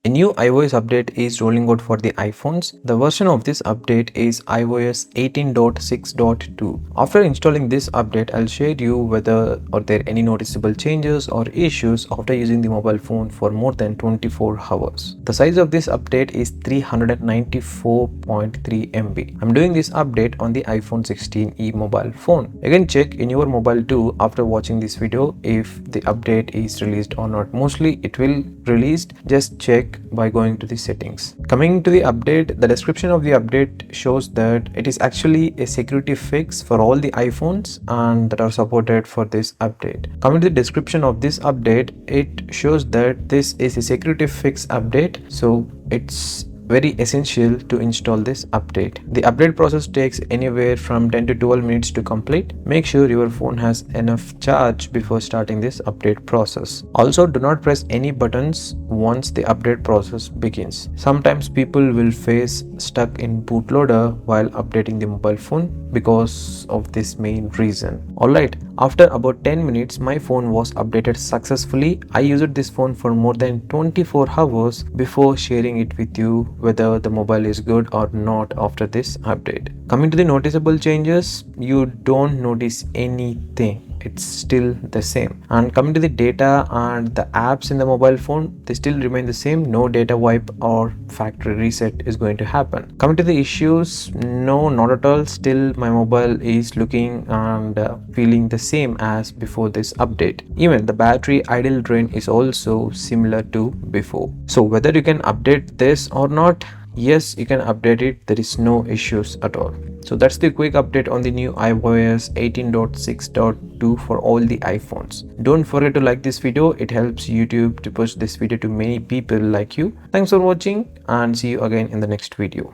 A new iOS update is rolling out for the iPhones. The version of this update is iOS 18.6.2. After installing this update, I'll share you whether are there any noticeable changes or issues after using the mobile phone for more than 24 hours. The size of this update is 394.3 MB. I'm doing this update on the iPhone 16e mobile phone. You can check in your mobile too after watching this video if the update is released or not. Mostly it will released. Just check by going to the settings. Coming to the update, the description of the update shows that it is actually a security fix for all the iPhones and that are supported for this update. Coming to the description of this update, it shows that this is a security fix update, so it's very essential to install this update. The update process takes anywhere from 10 to 12 minutes to complete. Make sure your phone has enough charge before starting this update process. Also, do not press any buttons once the update process begins. Sometimes people will face stuck in bootloader while updating the mobile phone because of this main reason. Alright, after about 10 minutes, my phone was updated successfully. I used this phone for more than 24 hours before sharing it with you whether the mobile is good or not after this update. Coming to the noticeable changes, you don't notice anything. It's still the same. And coming to the data and the apps in the mobile phone, they still remain the same. No data wipe or factory reset is going to happen. Coming to the issues, no, not at all. Still my mobile is looking and feeling the same as before this update. Even the battery idle drain is also similar to before. So whether you can update this or not, yes, you can update it. There is no issues at all. So that's the quick update on the new iOS 18.6.2 for all the iPhones. Don't forget to like this video. It helps YouTube to push this video to many people like you. Thanks for watching and see you again in the next video.